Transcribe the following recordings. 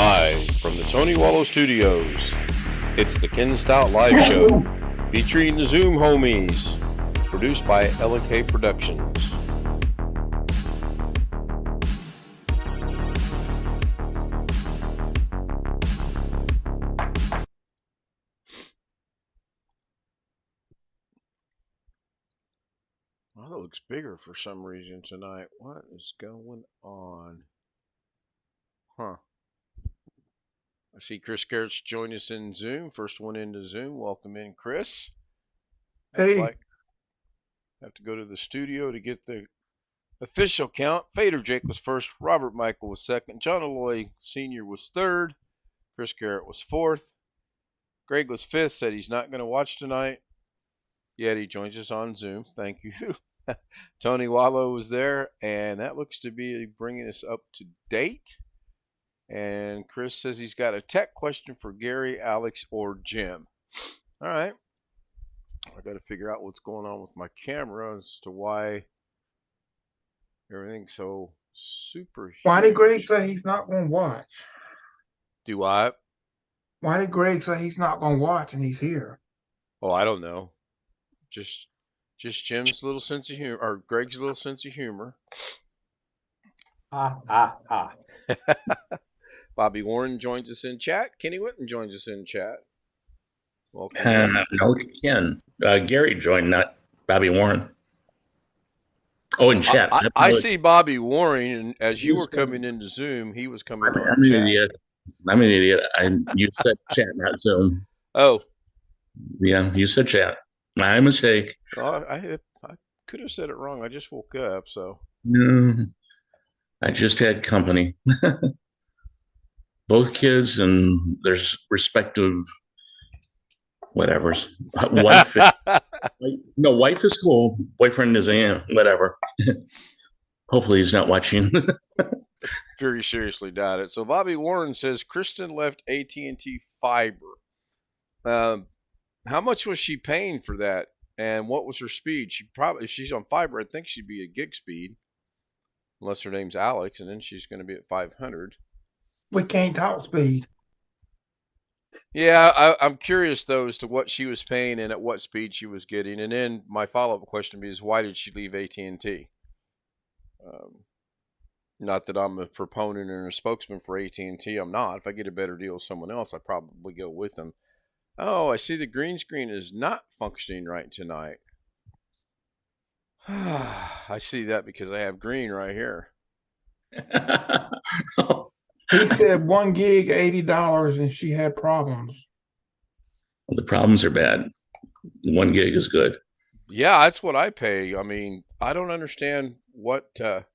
Live from the Tony Wallow Studios, it's the Ken Stout Live Show, featuring the Zoom homies, produced by LK Productions. Well, it looks bigger for some reason tonight. What is going on? Huh. I see Chris Garrett's joined us in Zoom. First one into Zoom. Welcome in, Chris. Hey. Like, have to go to the studio to get the official count. Fader Jake was first. Robert Michael was second. John Alloy Sr. was third. Chris Garrett was fourth. Greg was fifth. Said he's not going to watch tonight. Yet he joins us on Zoom. Thank you. Tony Wallow was there, and that looks to be bringing us up to date. And Chris says he's got a tech question for Gary, Alex, or Jim. All right. I got to figure out what's going on with my camera as to why everything's so super huge. Why did Greg say he's not going to watch? Do I? Why did Greg say he's not going to watch and he's here? Oh, I don't know. Just Jim's little sense of humor, or Greg's little sense of humor. Ha, ha, ha. Bobby Warren joins us in chat. Kenny Whitten joins us in chat. Welcome. No, Ken. Gary joined, not Bobby Warren. Oh, in chat. I see Bobby Warren, and as you were coming into Zoom, he was coming on I'm an chat. idiot. I'm an idiot. You said chat, not Zoom. Oh. Yeah, you said chat. My mistake. Oh, I could have said it wrong. I just woke up, so. No, I just had company. Both kids and there's respective whatever's. Wife. No, wife is cool. Boyfriend is whatever. Hopefully he's not watching. Very seriously doubt it. So Bobby Warren says Kristen left AT&T Fiber. How much was she paying for that, and what was her speed? If she's on fiber, I think she'd be at gig speed, unless her name's Alex, and then she's going to be at 500. We can't talk speed. Yeah, I'm curious though as to what she was paying and at what speed she was getting. And then my follow-up question is, why did she leave AT&T? Not that I'm a proponent or a spokesman for AT&T. I'm not. If I get a better deal with someone else, I'd probably go with them. Oh, I see the green screen is not functioning right tonight. I see that because I have green right here. He said 1 gig, $80, and she had problems. Well, the problems are bad. 1 gig is good. Yeah, that's what I pay. I mean, I don't understand what I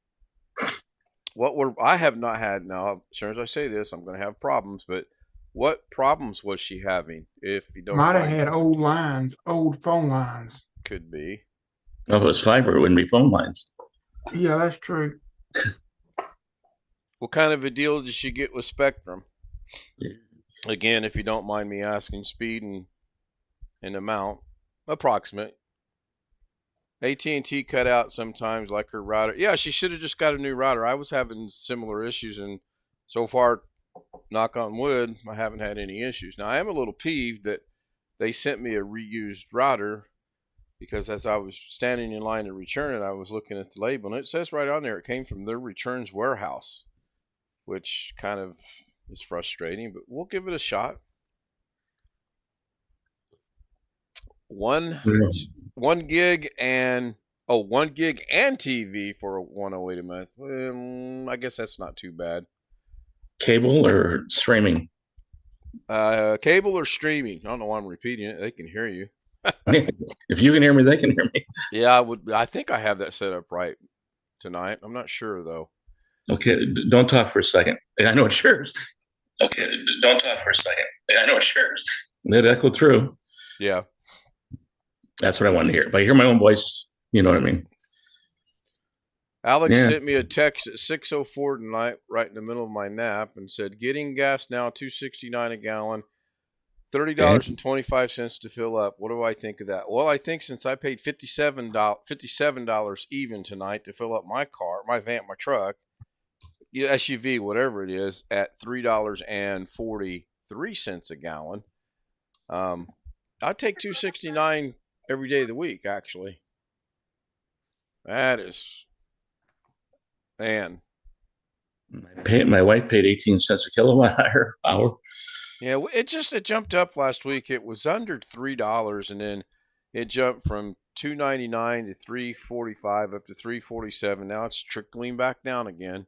have not had. Now, as soon as I say this, I'm going to have problems, but what problems was she having? If you don't, might have had old lines, old phone lines. Could be. No, if it was fiber, it wouldn't be phone lines. Yeah, that's true. What kind of a deal did she get with Spectrum? Yeah. Again, if you don't mind me asking, speed and amount, approximate. AT&T cut out sometimes, like her router. Yeah, she should have just got a new router. I was having similar issues, and so far, knock on wood, I haven't had any issues. Now, I am a little peeved that they sent me a reused router, because as I was standing in line to return it, I was looking at the label, and it says right on there it came from their returns warehouse, which kind of is frustrating, but we'll give it a shot. One gig and 1 gig and TV for 108 a month. I guess that's not too bad. Cable or streaming? Cable or streaming. I don't know why I'm repeating it. They can hear you. If you can hear me, they can hear me. Yeah, I think I have that set up right tonight. I'm not sure though. Okay, don't talk for a second. I know it's yours. Okay, don't talk for a second. I know it's yours. That echoed through. Yeah. That's what I wanted to hear. If I hear my own voice, you know what I mean. Alex sent me a text at 6:04 tonight, right in the middle of my nap, and said, "Getting gas now, $2.69 a gallon, $30.25 to fill up. What do I think of that?" Well, I think since I paid $57 even tonight to fill up my car, my truck, SUV, whatever it is, at $3.43 a gallon. I'd take 269 every day of the week. Actually, that is, man. My wife paid 18 cents a kilowatt hour. Yeah, it jumped up last week. It was under $3, and then it jumped from 299 to 345 up to 347. Now it's trickling back down again.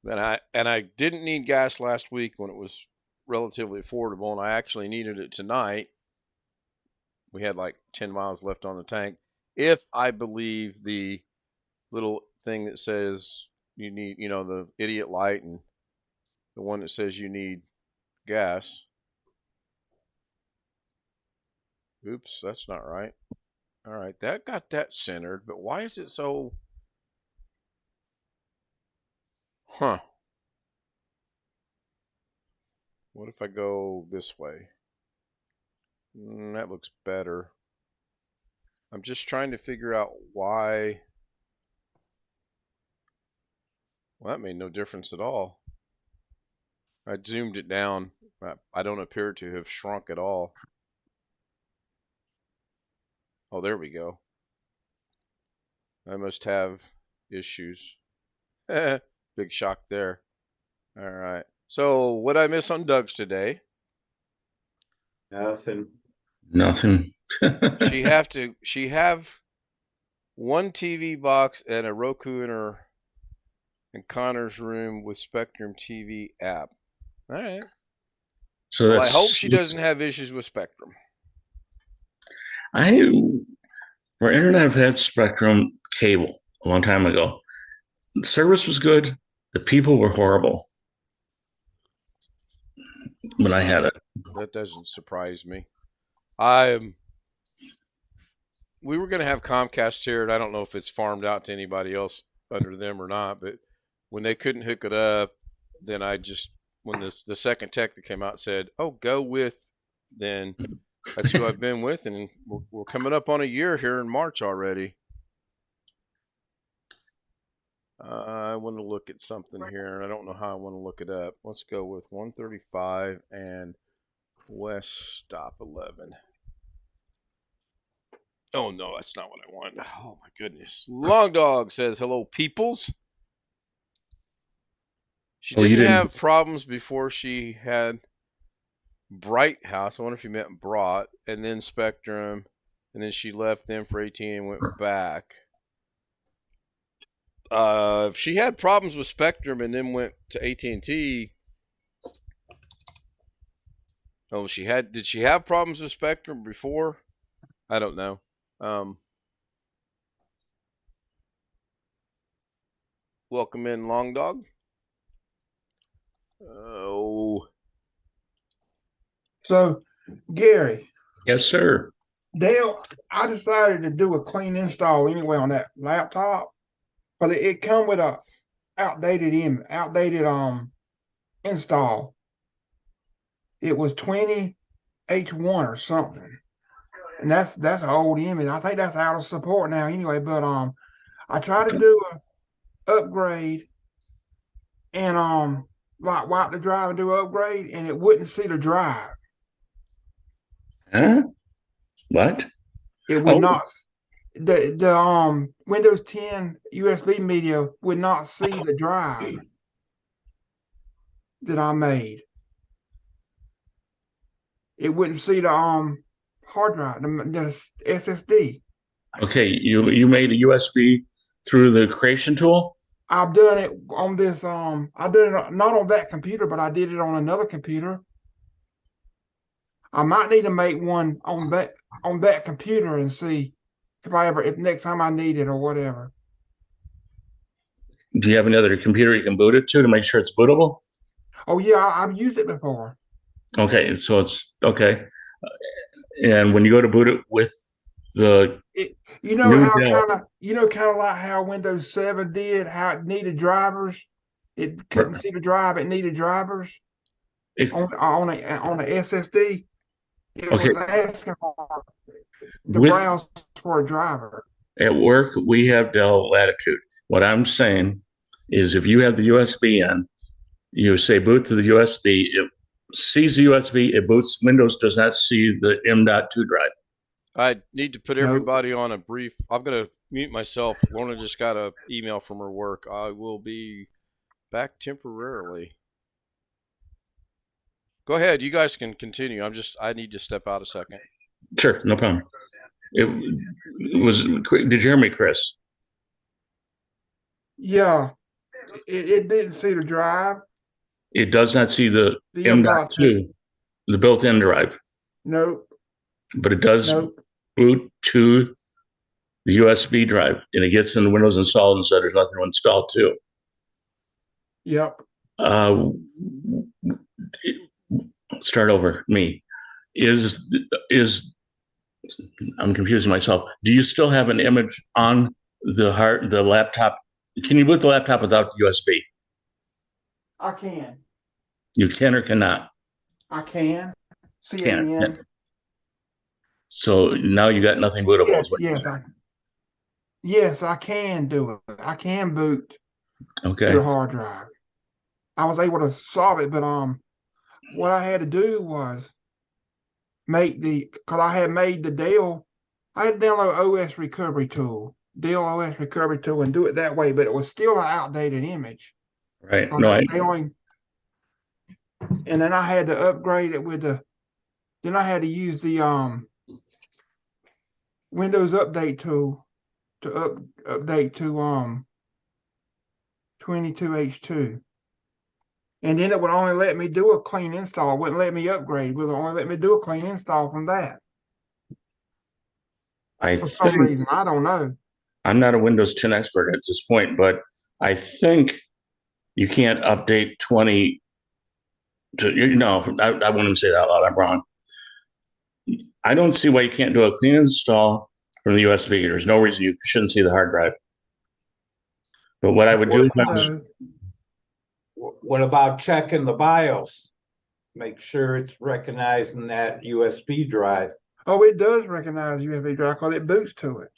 And I didn't need gas last week when it was relatively affordable, and I actually needed it tonight. We had like 10 miles left on the tank. If I believe the little thing that says you need, the idiot light and the one that says you need gas. Oops, that's not right. All right, that got that centered, but why is it so? Huh. What if I go this way? That looks better. I'm just trying to figure out why. Well, that made no difference at all. I zoomed it down. I don't appear to have shrunk at all. Oh, there we go. I must have issues. Big shock there. All right. So, what I miss on Doug's today? Nothing. She have one TV box and a Roku in Connor's room with Spectrum TV app. All right. So well, I hope she doesn't have issues with Spectrum. Our internet had Spectrum cable a long time ago. The service was good. The people were horrible when I had it. That doesn't surprise me. We were going to have Comcast here, and I don't know if it's farmed out to anybody else under them or not, but when they couldn't hook it up, then when the second tech that came out said, "Oh, go with," then that's who I've been with, and we're coming up on a year here in March already. I want to look at something here, and I don't know how I want to look it up. Let's go with 135 and West Stop 11. Oh, no, that's not what I want. Oh, my goodness. Long Dog says, hello, peoples. She didn't have problems before she had Bright House. I wonder if you meant Brought, and then Spectrum, and then she left them for AT&T and went back. If she had problems with Spectrum and then went to AT&T, did she have problems with Spectrum before? I don't know. Welcome in, Long Dog. Oh. So, Gary. Yes, sir. Dale, I decided to do a clean install anyway on that laptop, but it come with a outdated install. It was 20H1 or something. And that's an old image. I think that's out of support now anyway, but I tried to do a upgrade and like wipe the drive and do an upgrade, and it wouldn't see the drive. Huh? What? It would not. The Windows 10 USB media would not see the drive that I made. It wouldn't see the hard drive, the SSD. Okay, you made a USB through the creation tool? I've done it on this. I did it not on that computer, but I did it on another computer. I might need to make one on that computer and see if next time I need it or whatever. Do you have another computer you can boot it to make sure it's bootable? Oh yeah, I've used it before. Okay, so it's okay. And when you go to boot it with the kind of like how Windows 7 did, how it needed drivers. It couldn't see the drive. It needed drivers on a SSD. It was asking for the browse for a driver. At work, we have Dell Latitude. What I'm saying is if you have the USB in, you say boot to the USB, it sees the USB, it boots. Windows does not see the M.2 drive. I need to put Nope. everybody on a brief. I'm going to mute myself. Lorna just got an email from her work. I will be back temporarily. Go ahead. You guys can continue. I need to step out a second. Sure, no problem. It was. Did you hear me, Chris? Yeah, it didn't see the drive. It does not see the The M.2, the built-in drive, Nope. but it does Nope. boot to the USB drive, and it gets in Windows installed and said there's nothing to install too. Yep. Start over. Me is I'm confusing myself. Do you still have an image on the laptop? Can you boot the laptop without USB? I can. You can or cannot? I can. Can. CAN. So now you got nothing bootable. Yes, I can do it. I can boot Okay. to the hard drive. I was able to solve it, but what I had to do was because I had made the Dell, I had to download OS Recovery Tool, Dell OS Recovery Tool, and do it that way, but it was still an outdated image. Right. So No, and then I had to upgrade it then I had to use the Windows Update tool to update to 22H2. And then it would only let me do a clean install. It wouldn't let me upgrade. It would only let me do a clean install from that. For some reason, I don't know. I'm not a Windows 10 expert at this point, but I think you can't update 20 to, no, I won't even say that out loud. I'm wrong. I don't see why you can't do a clean install from the USB. There's no reason you shouldn't see the hard drive. But what I would do, what about checking the BIOS? Make sure it's recognizing that USB drive. Oh, it does recognize USB drive because it boots to it.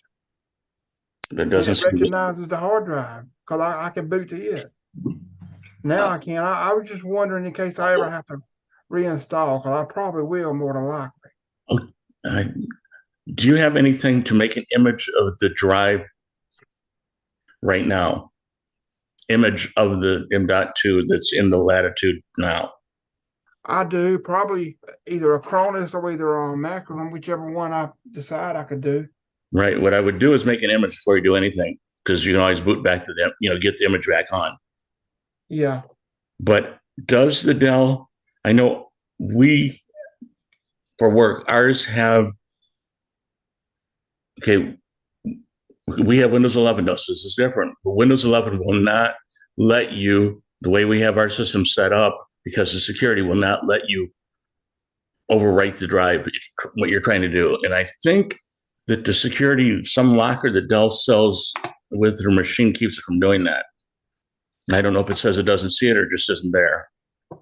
It doesn't it recognizes the hard drive because I can boot to it. Now I can. I was just wondering in case I ever have to reinstall, because I probably will more than likely. Do you have anything to make an image of the drive right now? Image of the M.2 that's in the Latitude now? I do. Probably either a Cronus or either a Macron, whichever one I decide I could do. Right. What I would do is make an image before you do anything, because you can always boot back to them, get the image back on. Yeah. But does the Dell, I know for work, ours have, okay, we have Windows 11. No, so this is different. But Windows 11 will not let you, the way we have our system set up, because the security will not let you overwrite the drive, what you're trying to do. And I think that the security, some locker that Dell sells with their machine keeps it from doing that. I don't know if it says it doesn't see it or just isn't there. In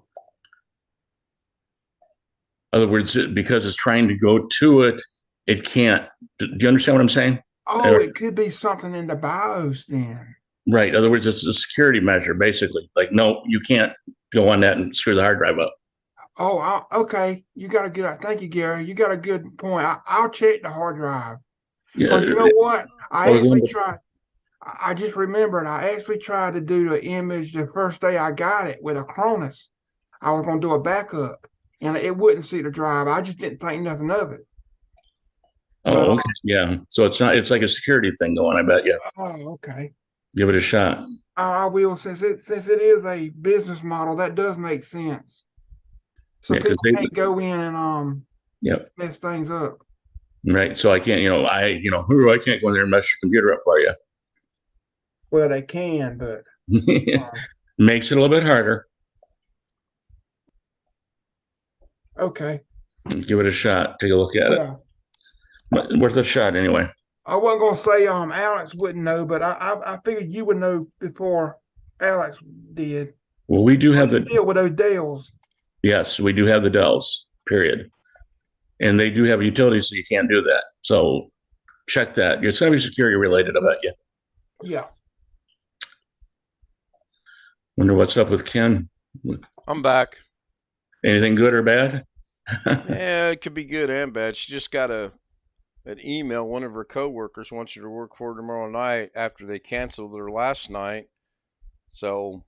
other words, because it's trying to go to it, it can't. Do you understand what I'm saying? Oh, it could be something in the BIOS then. Right. In other words, it's a security measure, basically. Like, no, you can't go on that and screw the hard drive up. Oh, okay. You got a good. Thank you, Gary. You got a good point. I'll check the hard drive. Because you know what? I just remembered. I actually tried to do the image the first day I got it with a Cronus. I was going to do a backup, and it wouldn't see the drive. I just didn't think nothing of it. Oh, okay. Yeah. So it's not. It's like a security thing going, I bet you. Oh, okay. Give it a shot. I will, since it is a business model, that does make sense. So people can't go in and mess things up. Right. So I can't, I can't go in there and mess your computer up for you. Well, they can, but makes it a little bit harder. Okay. Give it a shot. Take a look at it. Worth a shot anyway. I wasn't gonna say Alex wouldn't know, but I figured you would know before Alex did. Well, we do have deal with those Dells. Yes, we do have the Dells, period. And they do have utilities, so you can't do that. So check that. It's going to be security related, I bet you. Yeah. Wonder what's up with Ken. I'm back. Anything good or bad? Yeah, it could be good and bad. She just got an email. One of her coworkers wants her to work for tomorrow night after they canceled her last night. So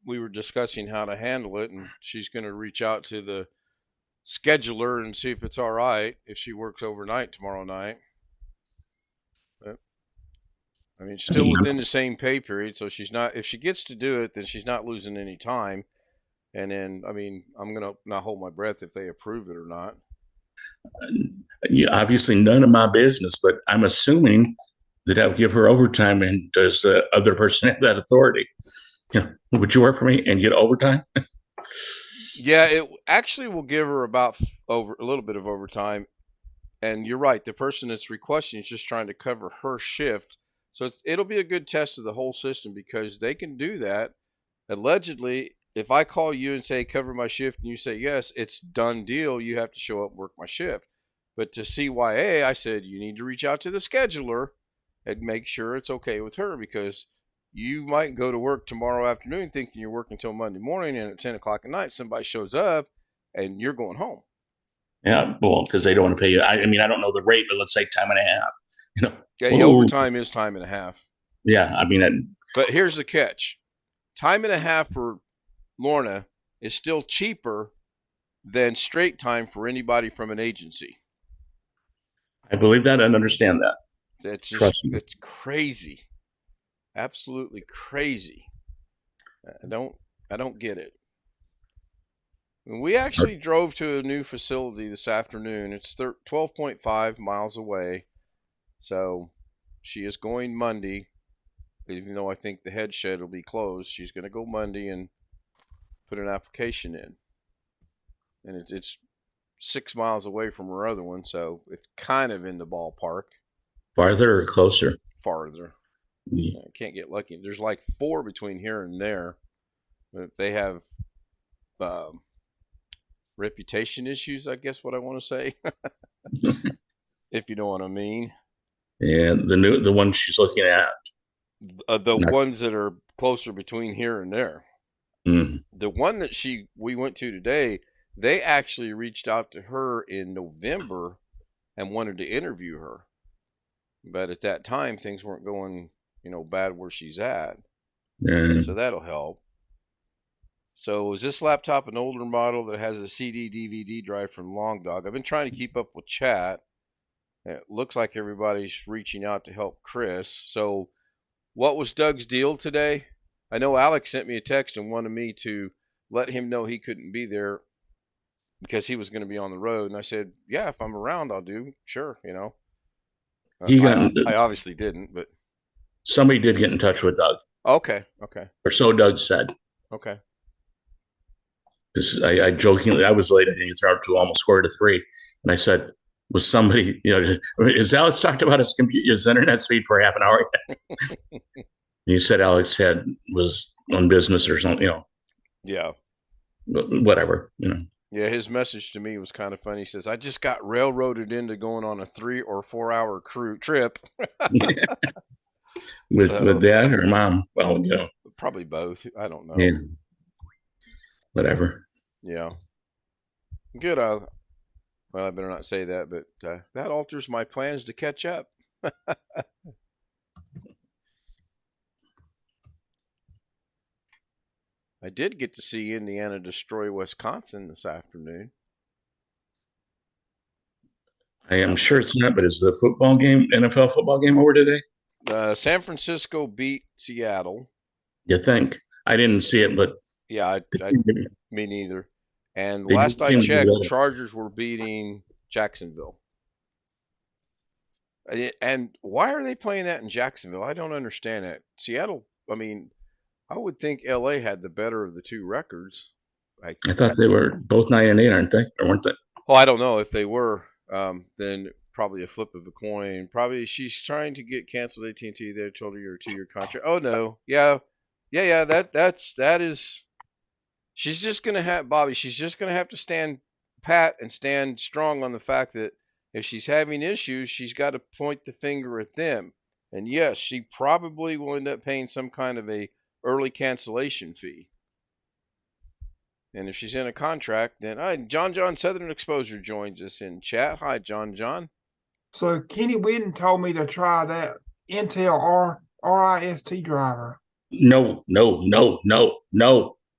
we were discussing how to handle it, and she's going to reach out to the scheduler and see if it's all right if she works overnight tomorrow night. But, I mean, still within the same pay period, so she's not. If she gets to do it, then she's not losing any time. And then, I mean, I'm gonna not hold my breath if they approve it or not. Yeah, obviously none of my business, but I'm assuming that I would give her overtime. And does the other person have that authority? Would you work for me and get overtime? Yeah, it actually will give her about over a little bit of overtime. And you're right, the person that's requesting is just trying to cover her shift. So it'll be a good test of the whole system because they can do that. Allegedly, if I call you and say cover my shift and you say yes, it's done deal. You have to show up and work my shift. But to CYA, I said you need to reach out to the scheduler and make sure it's okay with her because you might go to work tomorrow afternoon thinking you're working until Monday morning, and at 10 o'clock at night somebody shows up and you're going home. Yeah, well, because they don't want to pay you. I mean, I don't know the rate, but let's say time and a half. You know, Yeah, overtime is time and a half. Yeah, I mean, but here's the catch: time and a half for Lorna is still cheaper than straight time for anybody from an agency. I believe that and understand that. It's just, it's crazy, absolutely crazy. I don't get it. We actually drove to a new facility this afternoon. It's 12.5 miles away. So she is going Monday, even though I think the head shed will be closed. She's going to go Monday and put an application in. And it's 6 miles away from her other one, so it's kind of in the ballpark. Farther or closer? Farther. Yeah. I can't get lucky. There's like 4 between here and there. But they have reputation issues, I guess what I want to say. If you know what I mean. And the one she's looking at. The ones that are closer between here and there. Mm. The one that we went to today, they actually reached out to her in November and wanted to interview her. But at that time, things weren't going, bad where she's at. So that'll help. So is this laptop an older model that has a CD DVD drive from Long Dog? I've been trying to keep up with chat. It looks like everybody's reaching out to help Chris. So what was Doug's deal today? I know Alex sent me a text and wanted me to let him know he couldn't be there because he was going to be on the road. And I said, yeah, if I'm around, I'll do. Sure, I obviously didn't, but somebody did get in touch with Doug. Okay. Or so Doug said. Okay. I jokingly, I was late. I didn't throw to almost 4:45, and I said, "Was somebody? Is Alex talked about his internet speed for half an hour?" He said Alex was on business or something. Yeah. Whatever. Yeah, his message to me was kind of funny. He says, "I just got railroaded into going on a 3 or 4 hour crew trip." with dad or mom? Well, probably both. I don't know. Yeah. Whatever. Yeah. Good. Well, I better not say that, but that alters my plans to catch up. I did get to see Indiana destroy Wisconsin this afternoon. I am sure it's not, but is the NFL football game over today? San Francisco beat Seattle. You think? I didn't see it, but yeah, me neither. And last I checked, Chargers were beating Jacksonville. And why are they playing that in Jacksonville? I don't understand that. Seattle, I mean, I would think LA had the better of the two records. I thought they were both 9-8, aren't they? Or weren't they? Oh, I don't know. If they were, then probably a flip of a coin. Probably she's trying to get canceled. AT&T, they told her you're a 2-year contract. Oh no, yeah. That is. She's just gonna have Bobby. She's just gonna have to stand pat and stand strong on the fact that if she's having issues, she's got to point the finger at them. And yes, she probably will end up paying some kind of a early cancellation fee. And if she's in a contract, then John Southern Exposure joins us in chat. Hi, John. So Kenny Whitten told me to try that Intel RIST driver. No.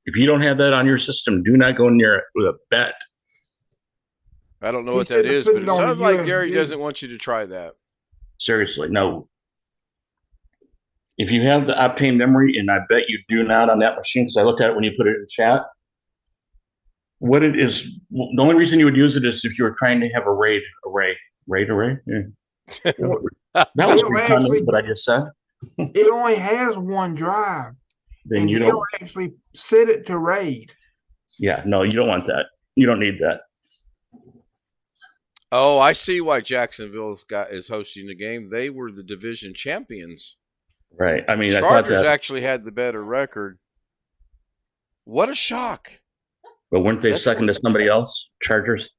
If you don't have that on your system, do not go near it with a bet. I don't know He what said that to is, put but it it on sounds the like Gary USB. doesn't want you to try that. Seriously, no. If you have the Optane memory, and I bet you do not on that machine, because I looked at it when you put it in chat, what it is, the only reason you would use it is if you were trying to have a RAID array. Yeah. Well, That was it'll weird, actually, what I just said. it only has one drive, Then and you they'll don't, actually set it to RAID. yeah, no, you don't want that. You don't need that. Oh, I see why Jacksonville is hosting the game. They were the division champions. Right. I mean, I thought Chargers that, actually had the better record. What a shock. but weren't they That's second to somebody else? Chargers?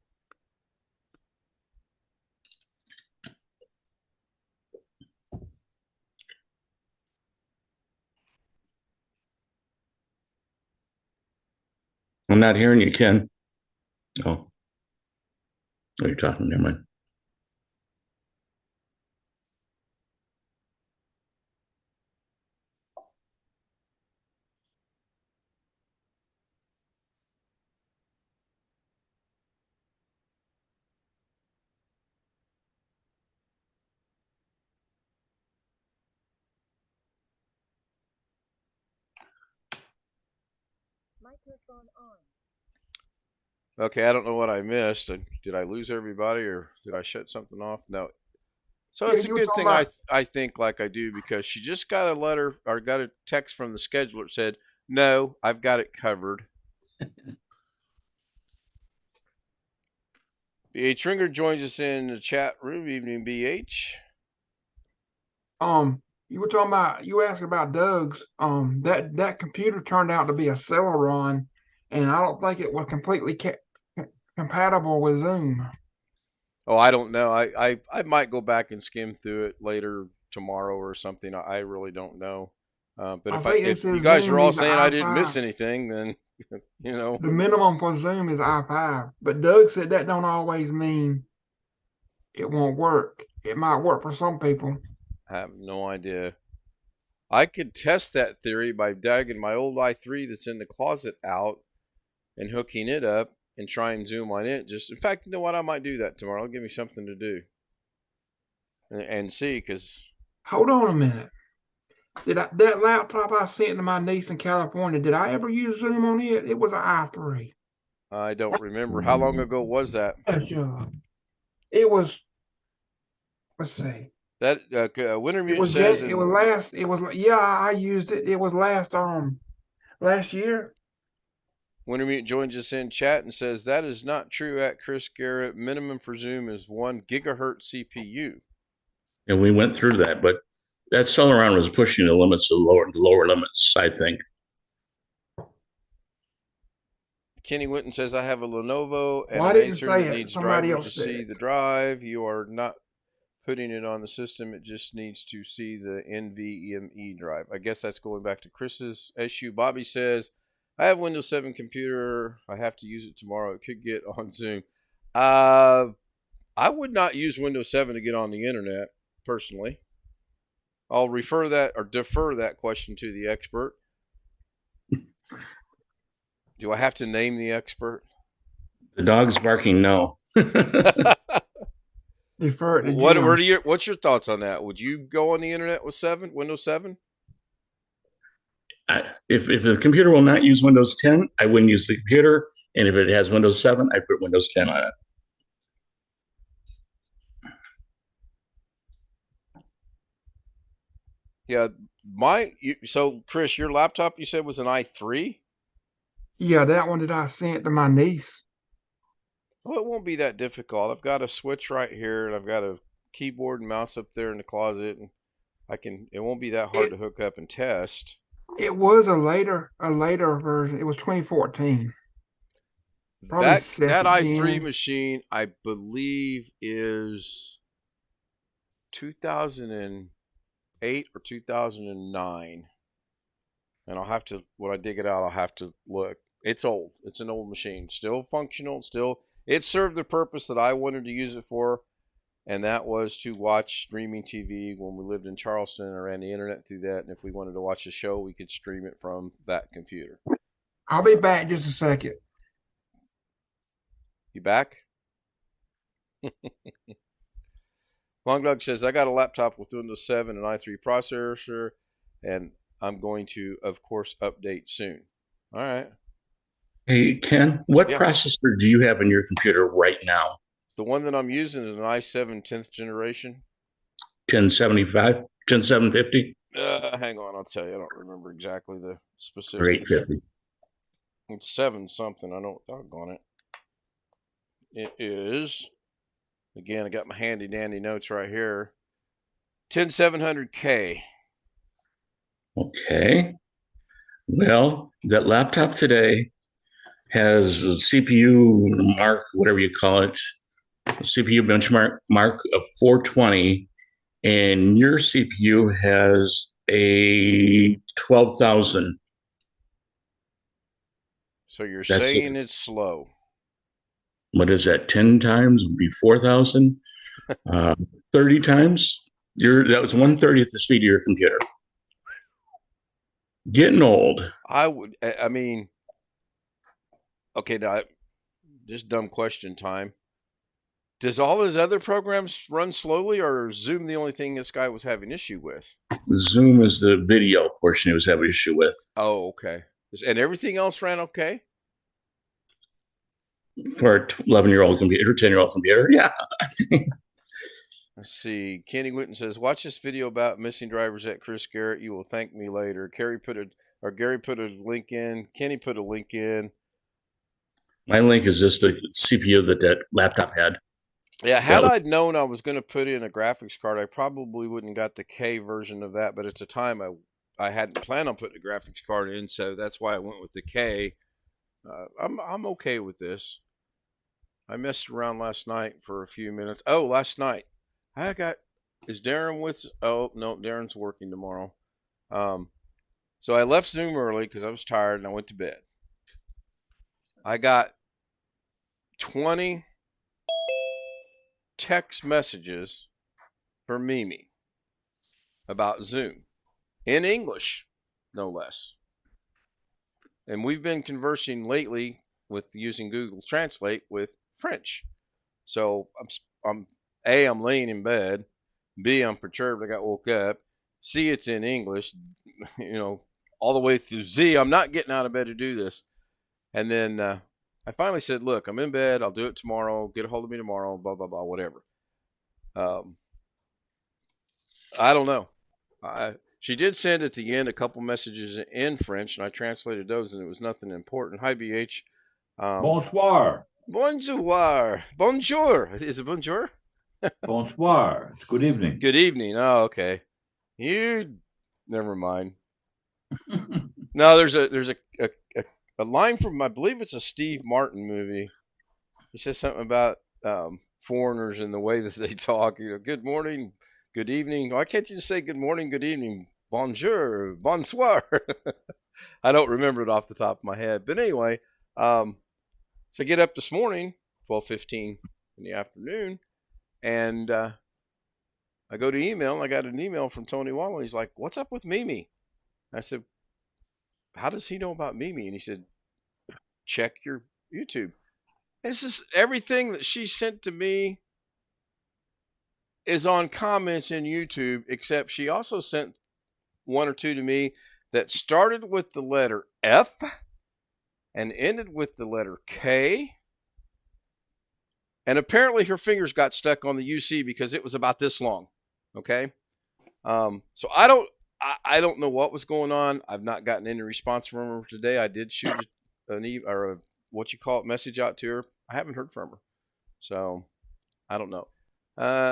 I'm not hearing you, Ken. Oh, you're talking. Never mind. okay. I don't know what I missed. Did I lose everybody or did I shut something off? No. So Yeah, it's a you were good talking thing about. I think like I do because she just got a letter or got a text from the scheduler that said, "No, I've got it covered." BH Ringer joins us in the chat room. Evening, BH. You were talking about. You asked about Doug's. That computer turned out to be a Celeron, and I don't think it was completely compatible with Zoom. Oh, I don't know. I might go back and skim through it later tomorrow or something. I really don't know. But I think it if you says guys are Zoom all needs an saying I didn't miss i5. anything, then you know The minimum for Zoom is i5, but Doug said that don't always mean it won't work. It might work for some people. I have no idea. I could test that theory by dragging my old i3 that's in the closet out and hooking it up and try and zoom on it. Just in fact, you know what? I might do that tomorrow. It'll give me something to do and see because Hold on a minute. That laptop I sent to my niece in California? Did I ever use Zoom on it? It was an i3. I don't remember how long ago was that. It was. Let's see. That Winter It Mutant was. says It was in last. It was. Yeah, I used it. It was last year. Winter Mutant joins us in chat and says that is not true at Chris Garrett. Minimum for Zoom is 1 gigahertz CPU. And we went through that, but that Celeron was pushing the limits of the lower limits, I think. Kenny Winton says I have a Lenovo and Well, I an didn't Acer and say it it. needs Somebody drivers to else said see it. the drive. You are not putting it on the system. It just needs to see the NVMe drive. I guess that's going back to Chris's issue. Bobby says, I have Windows 7 computer. I have to use it tomorrow. It could get on Zoom. I would not use Windows 7 to get on the internet, personally. I'll refer that or defer that question to the expert. Do I have to name the expert? The dog's barking no. Defer it to Jim. What's your thoughts on that? Would you go on the internet with Windows 7? If the computer will not use Windows 10, I wouldn't use the computer. And if it has Windows 7, I put Windows 10 on it. Yeah, so Chris, your laptop you said was an i3? Yeah, that one that I sent to my niece. Well, it won't be that difficult. I've got a switch right here, and I've got a keyboard and mouse up there in the closet, and it won't be that hard to hook up and test. It was a later version. It was 2014. Probably That i3 17. machine, I believe, is 2008 or 2009. and I'll have to, when I dig it out, I'll have to look. It's old. It's an old machine. Still functional. Still, it served the purpose that I wanted to use it for, and that was to watch streaming TV when we lived in Charleston. I ran the internet through that, and if we wanted to watch a show, we could stream it from that computer. I'll be back just a second. You back? Long Dog says, I got a laptop with Windows 7 and i3 processor, and I'm going to, of course, update soon. All right. Hey, Ken, what Yeah. processor do you have in your computer right now? The one that I'm using is an i7 10th generation. 1075, 10750, Hang on, I'll tell you. I don't remember exactly the or specifics. 850? It's 7 something. I don't doggone it. It is, again, I got my handy dandy notes right here. 10700K. Okay. Well, that laptop today has a CPU mark, whatever you call it, a CPU benchmark mark of 420, and your CPU has a 12,000. So you're That's saying it's slow. What is that? 10 times would be 4,000. 30 times. That was 1/30th the speed of your computer. Getting old. I mean, okay, now, just dumb question time. Does all his other programs run slowly, or is Zoom the only thing this guy was having issue with? Zoom is the video portion he was having issue with. Oh, okay. And everything else ran okay? For a 11-year-old computer, 10-year-old computer, yeah. Let's see. Kenny Witten says, "Watch this video about missing drivers at Chris Garrett. You will thank me later." Gary put a link in. Kenny put a link in. My link is just the CPU that laptop had. Yeah, had I'd known I was going to put in a graphics card, I probably wouldn't got the K version of that. But at the time, I hadn't planned on putting a graphics card in, so that's why I went with the K. I'm okay with this. I messed around last night for a few minutes. Oh, last night is Darren with? Oh no, Darren's working tomorrow. So I left Zoom early because I was tired and I went to bed. I got 20 text messages from Mimi about Zoom in English, no less. And we've been conversing lately with using Google Translate with French. So I'm laying in bed. B, I'm perturbed. I got woke up. C, it's in English. All the way through Z, I'm not getting out of bed to do this. And then I finally said, "Look, I'm in bed. I'll do it tomorrow. Get a hold of me tomorrow. Blah blah blah. Whatever." I don't know. She did send at the end a couple messages in French, and I translated those, and it was nothing important. Hi, BH. Bonsoir. Bonjour. Bonjour. Is it bonjour? Bonsoir. It's good evening. Good evening. Oh, okay. Never mind. No, there's a line from, I believe it's a Steve Martin movie. He says something about foreigners and the way that they talk. Good morning, good evening. Why can't you just say good morning, good evening, bonjour, bonsoir? I don't remember it off the top of my head. But anyway, so I get up this morning, 12:15 in the afternoon, and I go to email, and I got an email from Tony Wallen. He's like, "What's up with Mimi?" I said, "How does he know about Mimi?" And he said, "Check your YouTube." This is everything that she sent to me is on comments in YouTube, except she also sent one or two to me that started with the letter F and ended with the letter K. And apparently her fingers got stuck on the UC because it was about this long. Okay. So I don't know what was going on. I've not gotten any response from her today. I did shoot a message out to her. I haven't heard from her. So I don't know.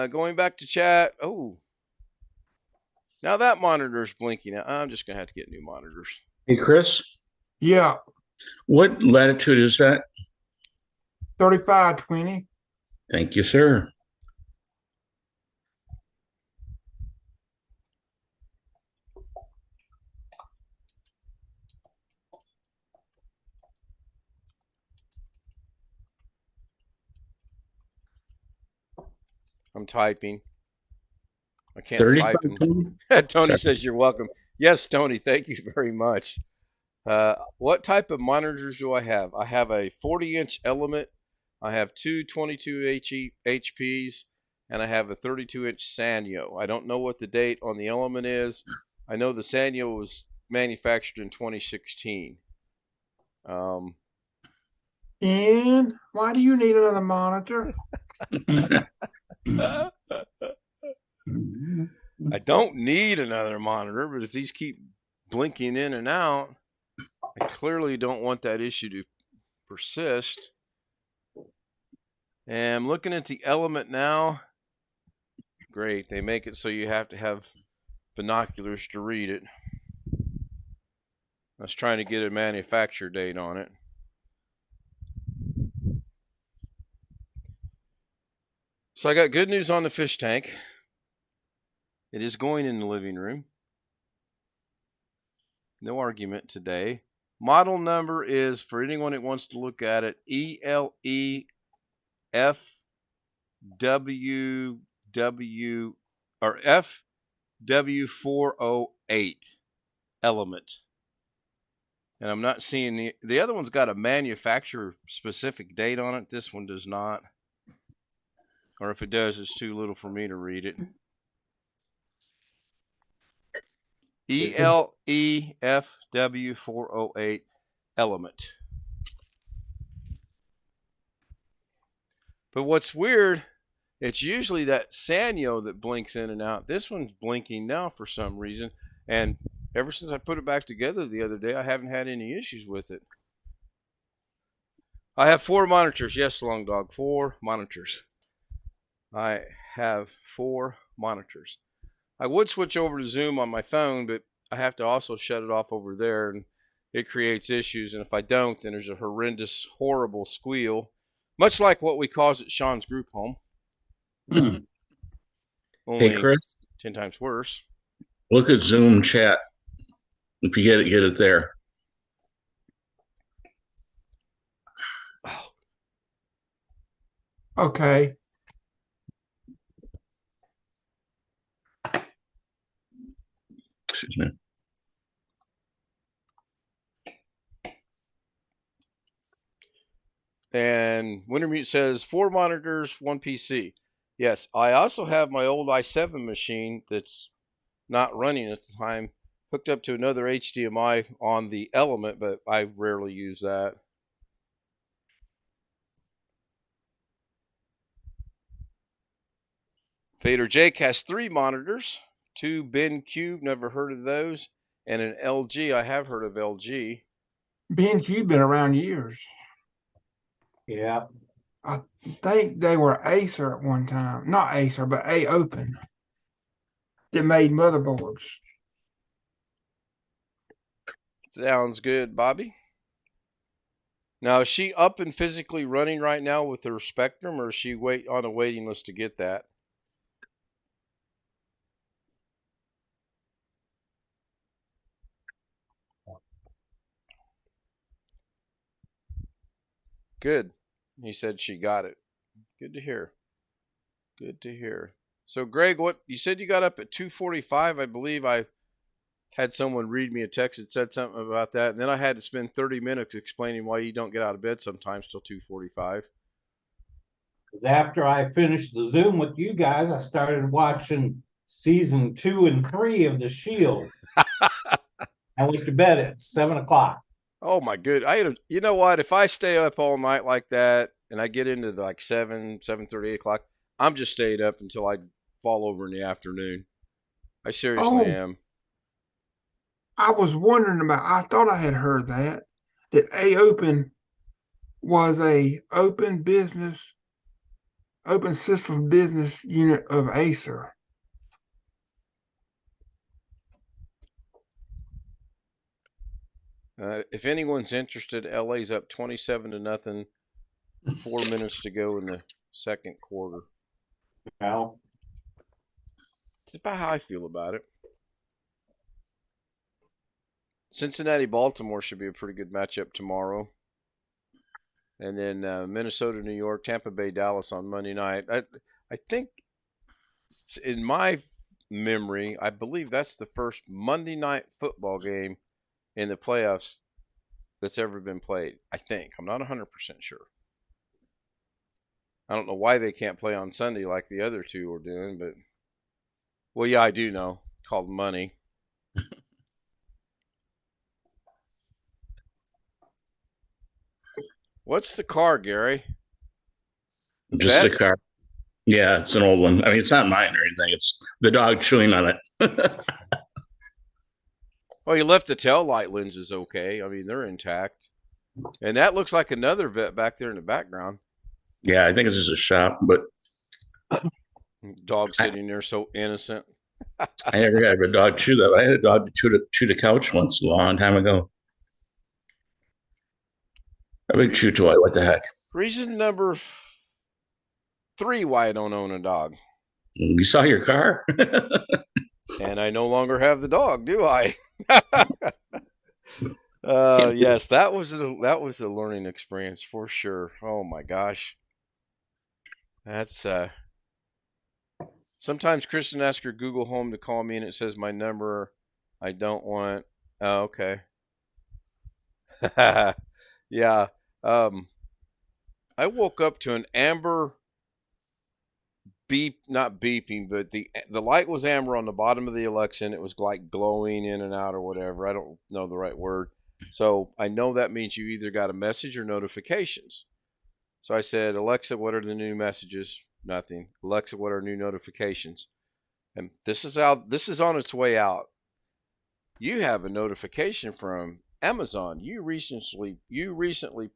Going back to chat. Oh, now that monitor's blinking. I'm just going to have to get new monitors. Hey, Chris? Yeah, What latitude is that? 3520. Thank you, sir. I'm typing. I can't 35, type. Tony Sorry. says you're welcome. Yes, Tony, thank you very much. What type of monitors do I have? I have a 40-inch Element. I have two 22 HPs, and I have a 32-inch Sanyo. I don't know what the date on the Element is. I know the Sanyo was manufactured in 2016. And why do you need another monitor? I don't need another monitor, but if these keep blinking in and out, I clearly don't want that issue to persist. And I'm looking at the Element now. Great, they make it so you have to have binoculars to read it. I was trying to get a manufacture date on it. So I got good news on the fish tank. It is going in the living room. No argument today. Model number is, for anyone that wants to look at it, ELEFWW or FW408 Element. And I'm not seeing the other one's got a manufacturer specific date on it. This one does not. Or if it does, it's too little for me to read it. ELEFW408 Element. But what's weird, it's usually that Sanyo that blinks in and out. This one's blinking now for some reason. And ever since I put it back together the other day, I haven't had any issues with it. I have 4 monitors. Yes, Long Dog, 4 monitors. I have 4 monitors. I would switch over to Zoom on my phone, but I have to also shut it off over there, and it creates issues. And if I don't, then there's a horrendous, horrible squeal, much like what we cause at Sean's group home. Only Hey, Chris, 10 times worse. look at Zoom chat. If you get it there. Okay. Excuse me. And Wintermute says 4 monitors, 1 PC. Yes, I also have my old i7 machine that's not running at the time, hooked up to another HDMI on the Element, but I rarely use that. Fader Jake has 3 monitors, 2 Ben Cube, never heard of those, and an LG. I have heard of LG. B&Q been around years. Yeah. I think they were Acer at one time. Not Acer, but A Open. That made motherboards. Sounds good, Bobby. Now, is she up and physically running right now with her Spectrum, or is she on a waiting list to get that? Good. He said she got it. Good to hear. Good to hear. So, Greg, what you said you got up at 2:45? I believe I had someone read me a text that said something about that, and then I had to spend 30 minutes explaining why you don't get out of bed sometimes till 2:45. After I finished the Zoom with you guys, I started watching season 2 and 3 of The Shield. I went to bed at 7 o'clock. Oh my good! You know what? If I stay up all night like that and I get into like 7:30, 8 o'clock, I'm just staying up until I fall over in the afternoon. I seriously am. I was wondering I thought I had heard that A Open was a open system business unit of Acer. If anyone's interested, LA's up 27-0. 4 minutes to go in the second quarter. Well, It's about how I feel about it. Cincinnati, Baltimore should be a pretty good matchup tomorrow. And then Minnesota, New York, Tampa Bay, Dallas on Monday night. I think in my memory, I believe that's the first Monday night football game in the playoffs that's ever been played. I think. I'm not 100% sure. I don't know why they can't play on Sunday like the other two are doing, but well, yeah, I do know. Called money. What's the car, Gary? Just a Vet? car. Yeah, it's an old one. I mean, it's not mine or anything. It's the dog chewing on it. Well, you left the tail light lenses okay. I mean, they're intact. And that looks like another vet back there in the background. Yeah, I think it's just a shop, but Dog I, sitting there so innocent. I never had a dog chew that. I had a dog chew the couch once a long time ago. A big chew toy. What the heck? Reason number 3 why I don't own a dog. You saw your car? And I no longer have the dog, do I? Can't be. Yes, that was a learning experience for sure. Oh my gosh. That's sometimes Kristen asks her Google Home to call me and it says my number. I don't want. Oh, okay. Yeah. Um, I woke up to an amber beep, not beeping, but the light was amber on the bottom of the Alexa, and it was like glowing in and out or whatever. I don't know the right word. So I know that means you either got a message or notifications. So I said, Alexa, what are the new messages? Nothing. Alexa, what are new notifications? And this is on its way out. You have a notification from Amazon. You recently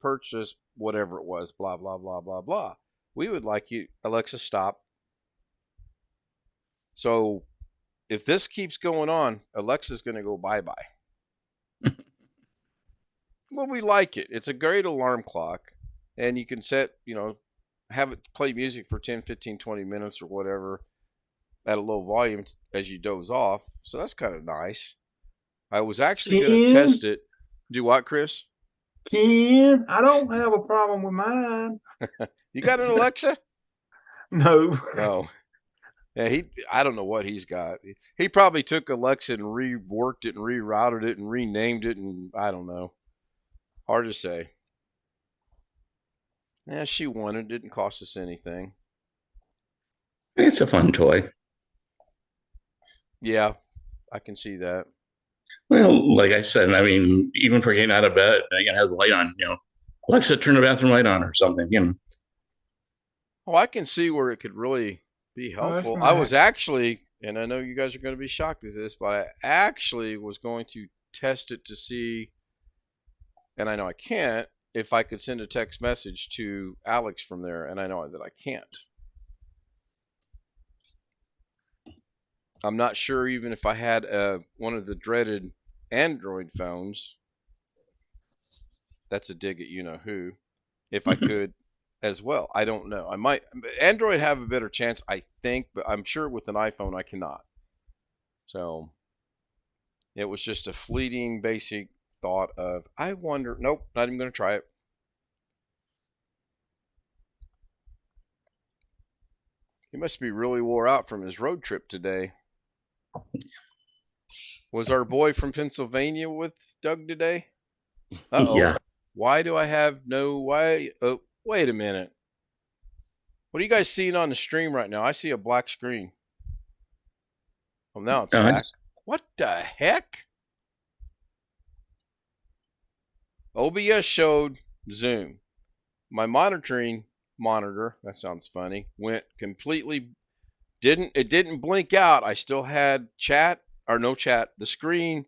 purchased whatever it was, blah blah blah blah blah. We would like you, Alexa, stop. So if this keeps going on, Alexa's going to go bye-bye. Well, we like it. It's a great alarm clock. And you can set, have it play music for 10, 15, 20 minutes or whatever at a low volume as you doze off. So that's kind of nice. I was actually going to Ken, test it. Do what, Chris? Ken, I don't have a problem with mine. You got an Alexa? No. No. Yeah, I don't know what he's got. He probably took Alexa and reworked it and rerouted it and renamed it, and I don't know. Hard to say. Yeah, she won it. Didn't cost us anything. It's a fun toy. Yeah, I can see that. Well, like I said, I mean, even for getting out of bed, you gotta have the light on. Alexa, turn the bathroom light on or something. Oh, I can see where it could really be Oh, that's helpful. I was nice. actually, and I know you guys are going to be shocked at this, but I actually was going to test it to see, and I know I can't, if I could send a text message to Alex from there, and I know that I can't. I'm not sure even if I had one of the dreaded Android phones. That's a dig at you know who. If I could as well, I don't know. I might. Android have a better chance, I think, but I'm sure with an iPhone I cannot. So it was just a fleeting, basic thought of I wonder. Nope, not even going to try it. He must be really wore out from his road trip today. Was our boy from Pennsylvania with Doug today? Uh-oh. Yeah. Why do I have no why? Oh, wait a minute. What are you guys seeing on the stream right now? I see a black screen. Well, now it's Uh, back. What the heck? OBS showed Zoom. My monitoring monitor, that sounds funny, went completely didn't blink out. I still had chat or no chat. The screen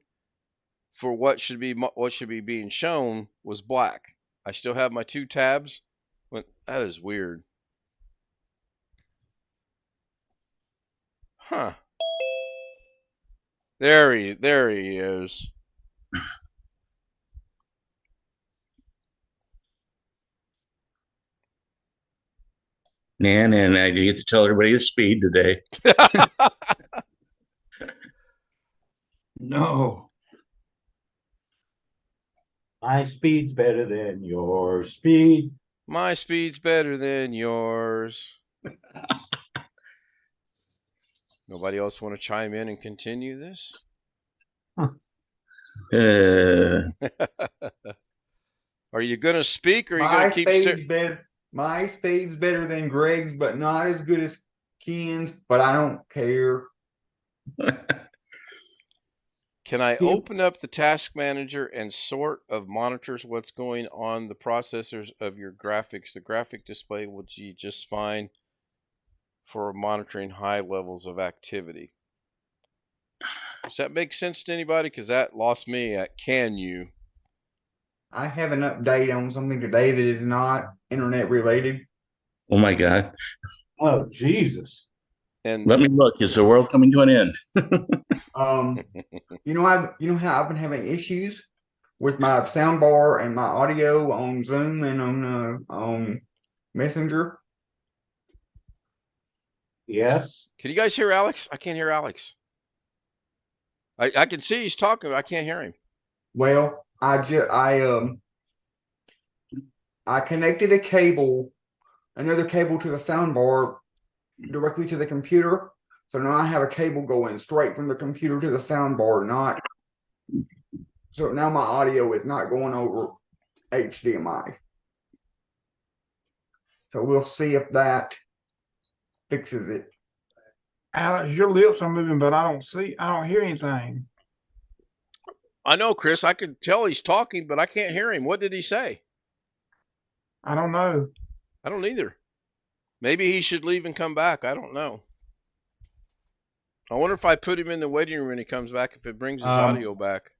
for what should be being shown was black. I still have my two tabs. That is weird. Huh. There he is. and I get to tell everybody the speed today. No. My speed's better than your speed. My speed's better than yours. Nobody else want to chime in and continue this? Are you going to speak, or are you going My to keep speed's better. My speed's better than Greg's, but not as good as Ken's. But I don't care. Can I He- open up the task manager and sort of monitors what's going on the processors of your graphics? The graphic display will be just fine for monitoring high levels of activity. Does that make sense to anybody? Because that lost me at can you. I have an update on something today that is not internet related. Oh my God. Oh, Jesus. And Let me look. Is the world coming to an end? You know how I've been having issues with my sound bar and my audio on Zoom and on Messenger. Yes. can you guys hear Alex? I can't hear Alex. I can see he's talking, but I can't hear him. Well, I connected another cable to the sound bar directly to the computer. So now I have a cable going straight from the computer to the sound bar, so now my audio is not going over HDMI. So we'll see if that fixes it. Alex, your lips are moving, but I don't hear anything. I know, Chris. I could tell he's talking, but I can't hear him. What did he say? I don't know. I don't either. Maybe he should leave and come back. I don't know. I wonder if I put him in the waiting room when he comes back, if it brings his audio back.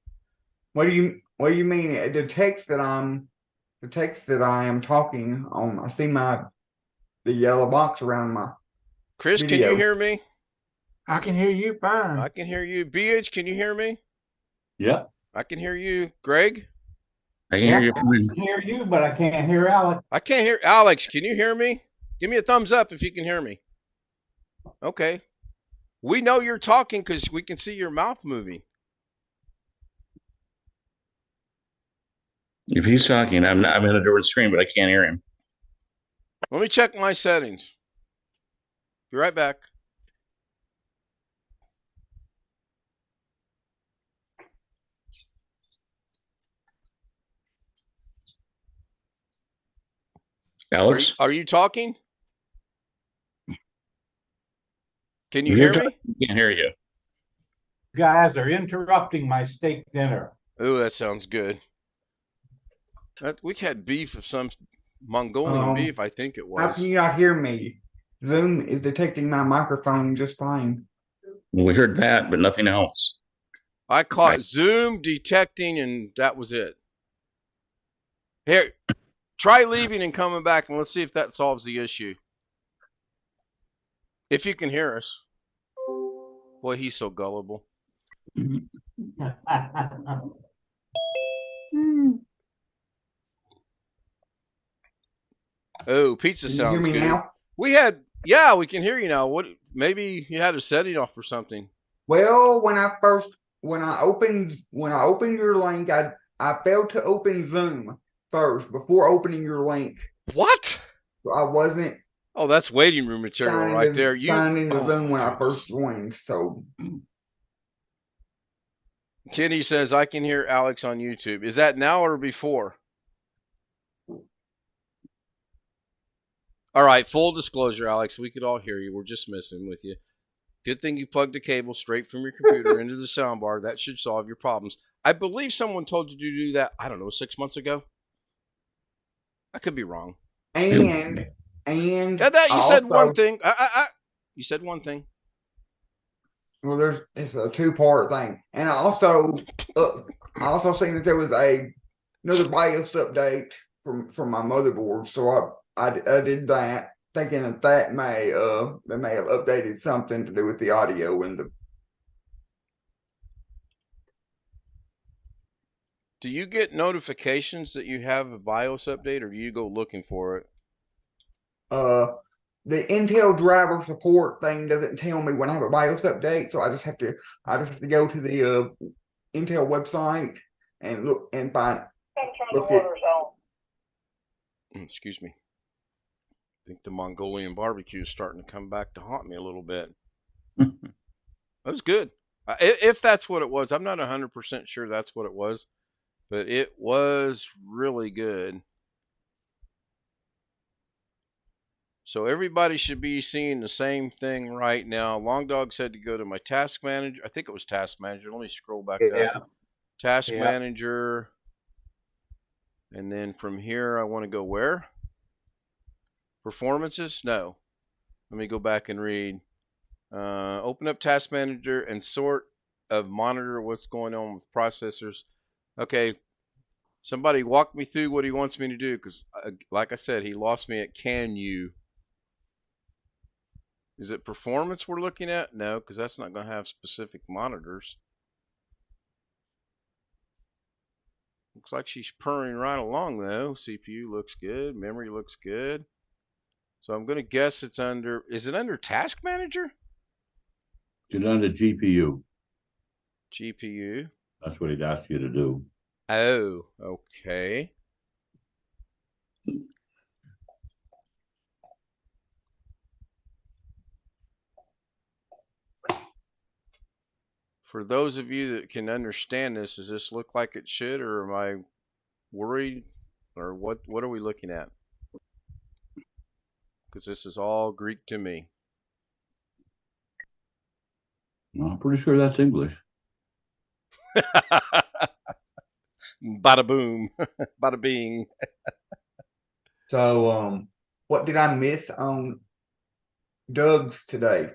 What do you mean? The text that I am talking on, I see the yellow box around my Chris, video. can you hear me? I can hear you fine. I can hear you. BH, can you hear me? Yeah. I can hear you. Greg? I can hear you. I can hear you, but I can't hear Alex. I can't hear Alex. Can you hear me? Give me a thumbs up if you can hear me. Okay. We know you're talking because we can see your mouth moving. If he's talking, I'm in a different screen, but I can't hear him. Let me check my settings. Be right back. Alex? Are you talking? Can you hear me? I can't hear you. Guys are interrupting my steak dinner. Oh, that sounds good. We had beef of some Mongolian beef, I think it How can was. you not hear me? Zoom is detecting my microphone just fine. We heard that, but nothing else. I caught Zoom detecting, and that was it. Here, try leaving and coming back, and let's see if that solves the issue. If you can hear us. Boy, he's so gullible. Oh, pizza Can you hear sounds me good. now? We can hear you now. What? Maybe you had a setting off or something. Well, when I opened your link, I failed to open Zoom first before opening your link. What? So I wasn't Oh, that's waiting room material right there. signed into Zoom when I first joined. So Kenny says I can hear Alex on YouTube. Is that now or before? All right, full disclosure, Alex, we could all hear you. We're just messing with you. Good thing you plugged the cable straight from your computer into the soundbar. That should solve your problems. I believe someone told you to do that, I don't know, 6 months ago. I could be wrong. and You said one thing. You said one thing. Well, it's a two-part thing, and I also seen that there was another BIOS update from my motherboard, so I did that, thinking that may have updated something to do with the audio and the. Do you get notifications that you have a BIOS update, or do you go looking for it? The Intel driver support thing doesn't tell me when I have a BIOS update, so I just have to go to the Intel website and look and find. Excuse me. I think the Mongolian barbecue is starting to come back to haunt me a little bit. It was good. If that's what it was, I'm not 100% sure that's what it was, but it was really good. So everybody should be seeing the same thing right now. Long Dog said to go to my task manager. I think it was task manager. Let me scroll back up. Task manager. And then from here, I want to go where? Performances? No. Let me go back and read. Open up task manager and sort of monitor what's going on with processors. Okay. Somebody walk me through what he wants me to do, because like I said, he lost me at can you. Is it performance we're looking at? No, because that's not going to have specific monitors. Looks like she's purring right along though. CPU looks good. Memory looks good. So I'm going to guess it's under, is it under task manager? Get under GPU. GPU. That's what he'd asked you to do. Oh, okay. For those of you that can understand this, does this look like it should, or am I worried, or what are we looking at? Because this is all Greek to me. Well, I'm pretty sure that's English. Bada boom, bada bing. So, what did I miss on Doug's today?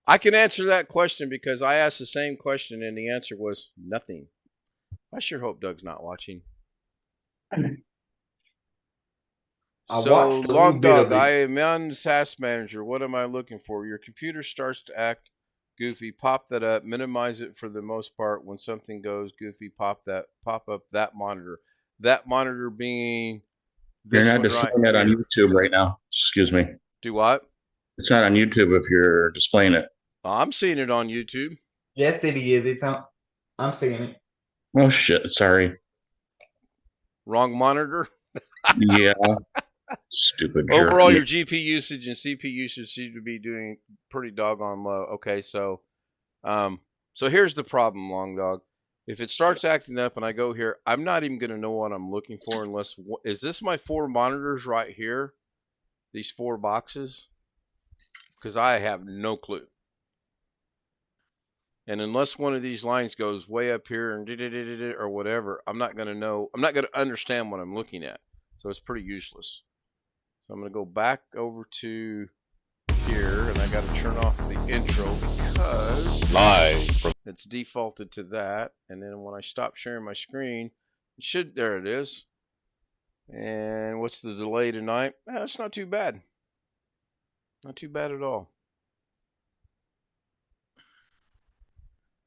I can answer that question because I asked the same question and the answer was nothing. I sure hope Doug's not watching. I So, watched a little Long bit of Dog, it. I am on the task manager. What am I looking for? Your computer starts to act goofy. Pop that up. Minimize it for the most part. When something goes goofy, pop up that monitor. That monitor being You're this not one right displaying that on here. YouTube right now. Excuse me. Do what? It's not on YouTube if you're displaying it. I'm seeing it on YouTube. Yes, it is. It's on. I'm seeing it. Oh shit! Sorry. Wrong monitor. Yeah. Stupid jerk. Overall, your GP usage and CPU usage seem to be doing pretty doggone low. Okay, so here's the problem, Long Dog. If it starts acting up and I go here, I'm not even going to know what I'm looking for unless, is this my 4 monitors right here? These 4 boxes? Because I have no clue. And unless one of these lines goes way up here and or whatever, I'm not going to know, I'm not going to understand what I'm looking at. So it's pretty useless. So I'm going to go back over to here, and I got to turn off the intro because it's defaulted to that. And then when I stop sharing my screen, it should, there it is. And what's the delay tonight? That's not too bad. Not too bad at all.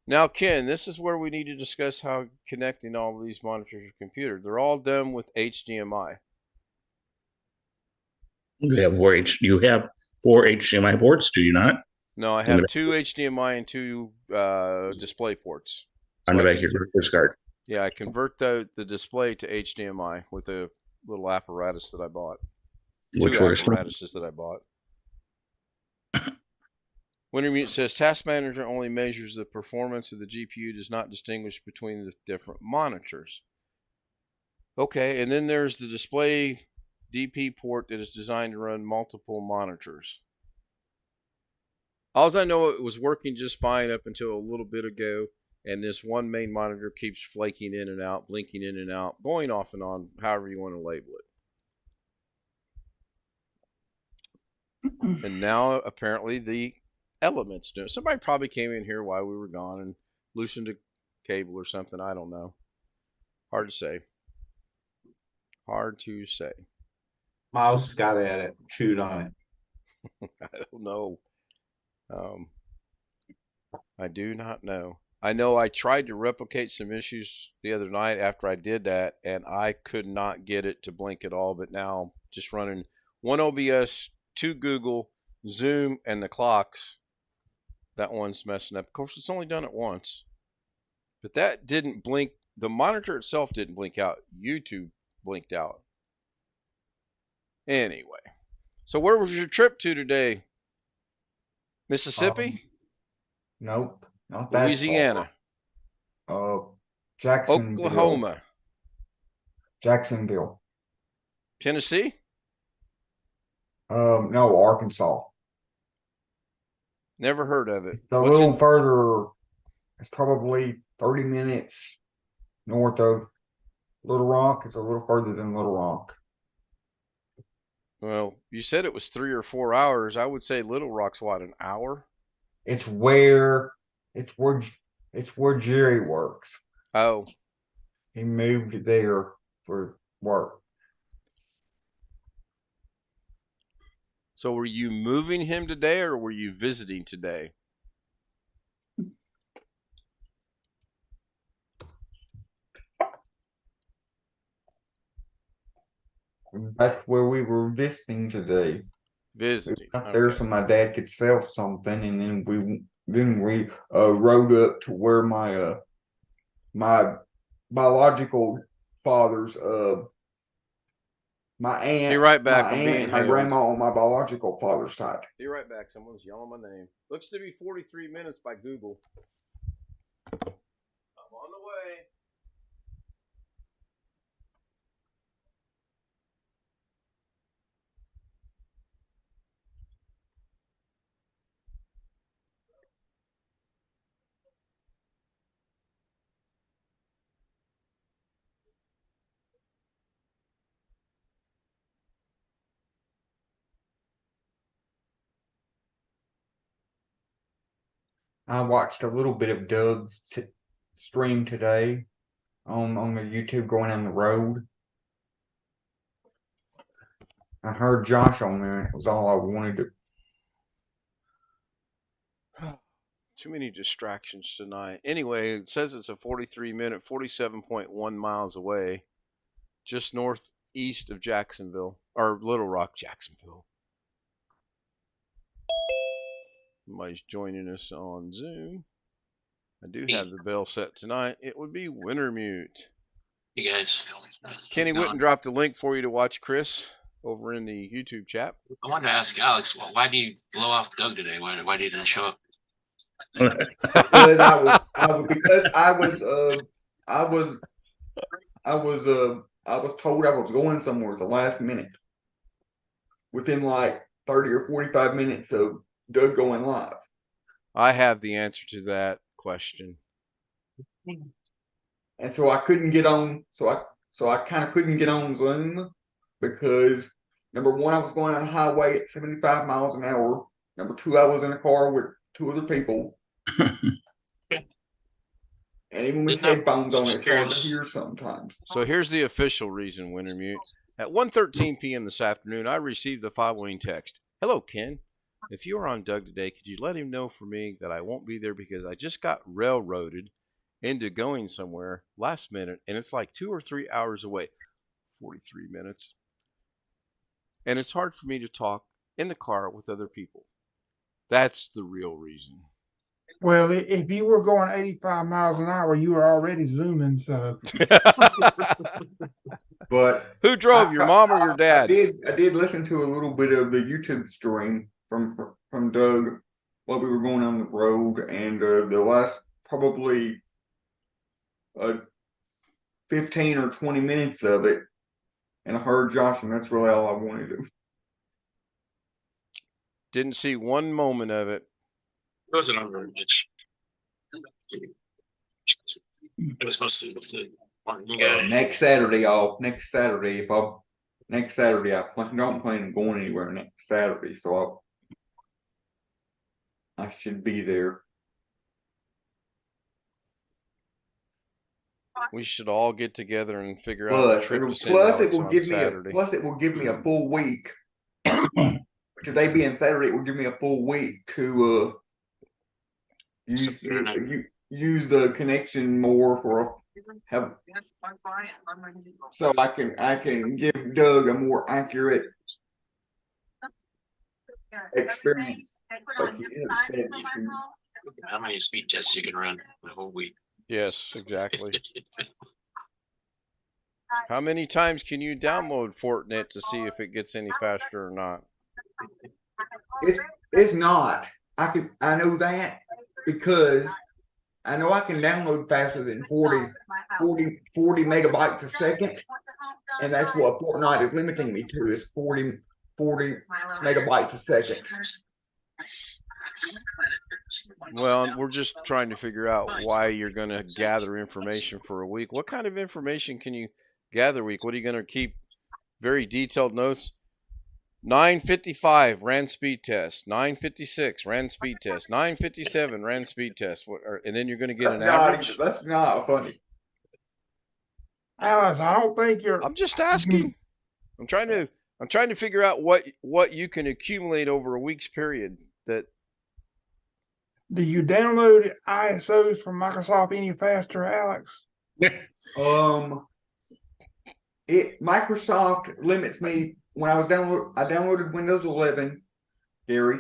Now, Ken, this is where we need to discuss how connecting all of these monitors to computer. They're all done with HDMI. You have 4 HDMI ports, do you not? No, I have 2 HDMI and 2 display ports. On the back of your graphics card. Yeah, I convert the display to HDMI with a little apparatus that I bought. Which 2 works. apparatuses that I bought. Wintermute says Task Manager only measures the performance of the GPU, does not distinguish between the different monitors. Okay, and then there's the display DP port that is designed to run multiple monitors. All I know, it was working just fine up until a little bit ago, and this one main monitor keeps flaking in and out, blinking in and out, going off and on, however you want to label it. And now apparently the elements do it. Somebody probably came in here while we were gone and loosened a cable or something. I don't know. Hard to say. Hard to say. Mouse got at it, chewed on it. I don't know. I do not know. I know I tried to replicate some issues the other night after I did that, and I could not get it to blink at all. But now just running 1 OBS, 2 Google, Zoom, and the clocks, that one's messing up. Of course, it's only done it once. But that didn't blink. The monitor itself didn't blink out. YouTube blinked out. Anyway. So where was your trip to today? Mississippi? Nope, not that Louisiana, far. Jacksonville, Oklahoma, Jacksonville. Tennessee, No, Arkansas. never heard of it. It's a What's little in? further. It's probably 30 minutes north of Little Rock. It's a little further than Little Rock. Well, you said it was 3 or 4 hours. I would say Little Rock's what, an hour? It's where it's where Jerry works. Oh, He moved there for work. so were you moving him today or were you visiting today? That's where we were visiting today. We Visiting. went there Okay. so my dad could sell something, and then we rode up to where my biological father's Be right back. my I'm aunt being and my hailed. grandma on my biological father's side. Be right back. Someone's yelling my name. Looks to be 43 minutes by Google. I'm on the way. I watched a little bit of Doug's stream today on the YouTube going on the road. I heard Josh on there, and it was all I wanted to. Too many distractions tonight. Anyway, it says it's a 43-minute, 47.1 miles away, just northeast of Jacksonville, or Little Rock, Jacksonville. Somebody's joining us on Zoom. I do have the bell set tonight. It would be Wintermute. You guys. Kenny Witten dropped a link for you to watch Chris over in the YouTube chat. I wanted to ask Alex, why do you blow off Doug today? Why did he didn't show up? Because I was told I was going somewhere at the last minute. Within like 30 or 45 minutes of Doug going live. I have the answer to that question. And so I couldn't get on, so I kind of couldn't get on Zoom because number one, I was going on the highway at 75 miles an hour. Number two, I was in a car with two other people. And even with headphones on, it's hard to hear sometimes. So here's the official reason, Wintermute. At 1:13 p.m. this afternoon, I received the following text. Hello, Ken. If you are on Doug today, could you let him know for me that I won't be there because I just got railroaded into going somewhere last minute, and it's like 2 or 3 hours away. 43 minutes. And it's hard for me to talk in the car with other people. That's the real reason. Well, if you were going 85 miles an hour, you were already zooming. So, But who drove, your mom or your dad? I did listen to a little bit of the YouTube stream from Doug while we were going on the road, and the last probably 15 or 20 minutes of it, and I heard Josh, and that's really all I wanted to. Didn't see one moment of it. It wasn't on very much. It was mostly with the Martin guy. Next Saturday, next Saturday, I don't plan on going anywhere next Saturday, so I should be there. We should all get together and figure out a trip to send Plus Alex on Saturday. it will give me a full week. Today being Saturday, it will give me a full week to use the connection more so I can give Doug a more accurate experience. Like he has said, How many speed tests you can run in a whole week? Yes, exactly. How many times can you download Fortinet to see if it gets any faster or not? It's not. I know that, because I know I can download faster than 40 megabytes a second, and that's what Fortnite is limiting me to, is 40 megabytes a second. Well, we're just trying to figure out why you're going to gather information for a week. What kind of information can you gather a week? What are you going to keep? Very detailed notes. 9:55 ran speed test. 9:56 ran speed test. 9:57 ran speed test. And then you're going to get an average. That's not funny. Alice, I don't think you're. I'm just asking. I'm trying to figure out what you can accumulate over a week's period. That Do you download ISOs from Microsoft any faster, Alex? Microsoft limits me when I downloaded Windows 11, Gary.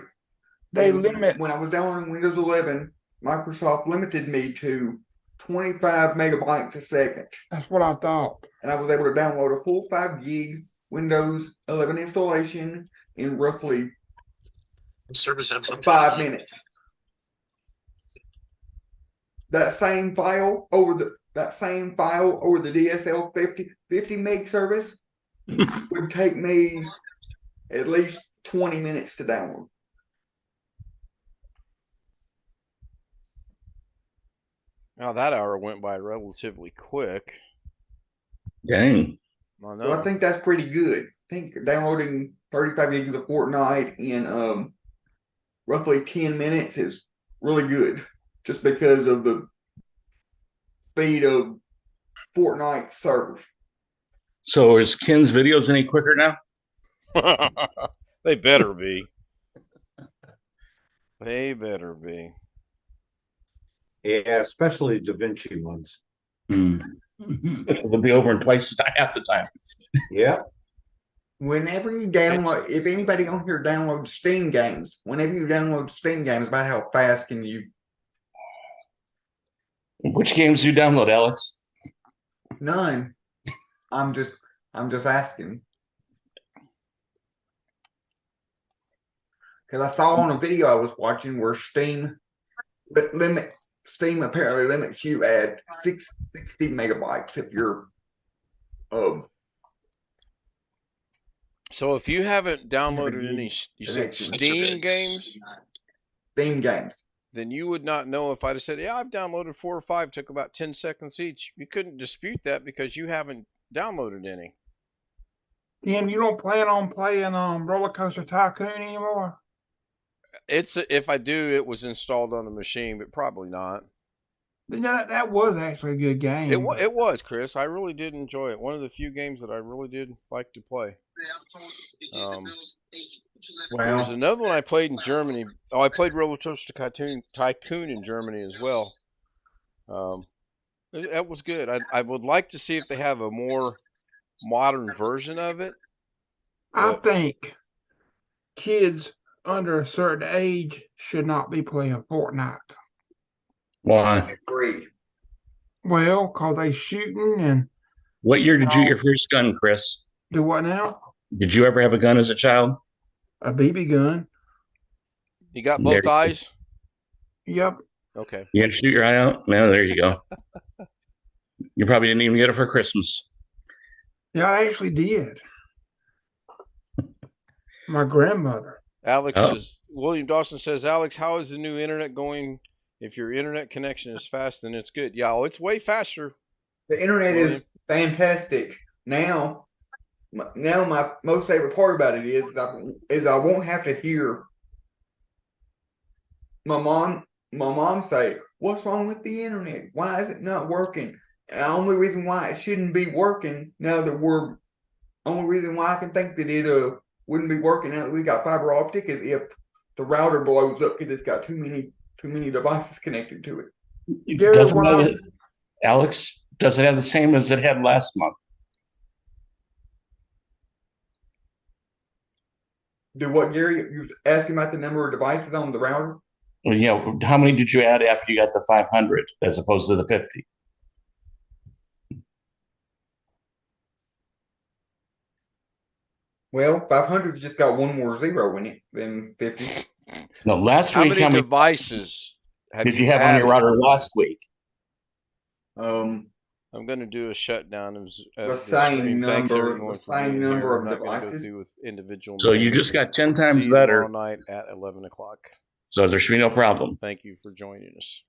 They limit. When I was downloading Windows 11, Microsoft limited me to 25 megabytes a second. That's what I thought. And I was able to download a full 5 gig Windows 11 installation in roughly Service have some 5 minutes. That same file over the DSL 50 meg service would take me at least 20 minutes to download. Now that hour went by relatively quick. Dang. I know. So I think that's pretty good. I think downloading 35 gigs of Fortnite in roughly 10 minutes is really good, just because of the speed of Fortnite servers. So is Ken's videos any quicker now? They better be. They better be. Yeah, especially Da Vinci ones. They'll be over in twice half the time. Yeah. Whenever you download, if anybody on here downloads Steam games, about how fast can you? Which games do you download, Alex? None. I'm just asking. Because I saw on a video I was watching where Steam apparently limits you at 60 megabytes if you're So if you haven't downloaded any, you said Steam games? Steam games. Then you would not know if I'd have said, yeah, I've downloaded 4 or 5, took about 10 seconds each. You couldn't dispute that because you haven't downloaded any. And you don't plan on playing Roller Coaster Tycoon anymore? If I do, it was installed on the machine, but probably not. You know, that was actually a good game. It was, Chris. I really did enjoy it. One of the few games that I really did like to play. There was another one I played in Germany. Oh, I played Roller Coaster Tycoon in Germany as well. That was good. I would like to see if they have a more modern version of it. I think kids under a certain age should not be playing Fortnite. Why? Agreed. Well, because they shooting and... What year did you get your first gun, Chris? Do what now? Did you ever have a gun as a child? A BB gun. You got both eyes? Yep. Okay. You gonna shoot your eye out? No, there you go. You probably didn't even get it for Christmas. Yeah, I actually did. My grandmother. William Dawson says, Alex, how is the new internet going? If your internet connection is fast, then it's good. Yeah, it's way faster. The internet is fantastic. Now my most favorite part about it is I won't have to hear my mom say, "What's wrong with the internet? Why is it not working?" And the only reason why it shouldn't be working only reason why I can think that it wouldn't be working now that we got fiber optic is if the router blows up because it's got too many devices connected to it. Alex, does it have the same as it had last month? Do what, Gary? You asking about the number of devices on the router? Well, yeah. How many did you add after you got the 500 as opposed to the 50? Well, 500 just got one more zero in it than 50. No, last How week, many devices? did you have on your added? router last week? I'm going to do a shutdown of The the same stream. Thanks number, everyone the for being same here. number I'm of not going to go devices. through with individual So you names. just got 10 See times you better. tomorrow night at 11 o'clock. So there should be no problem. Thank you for joining us.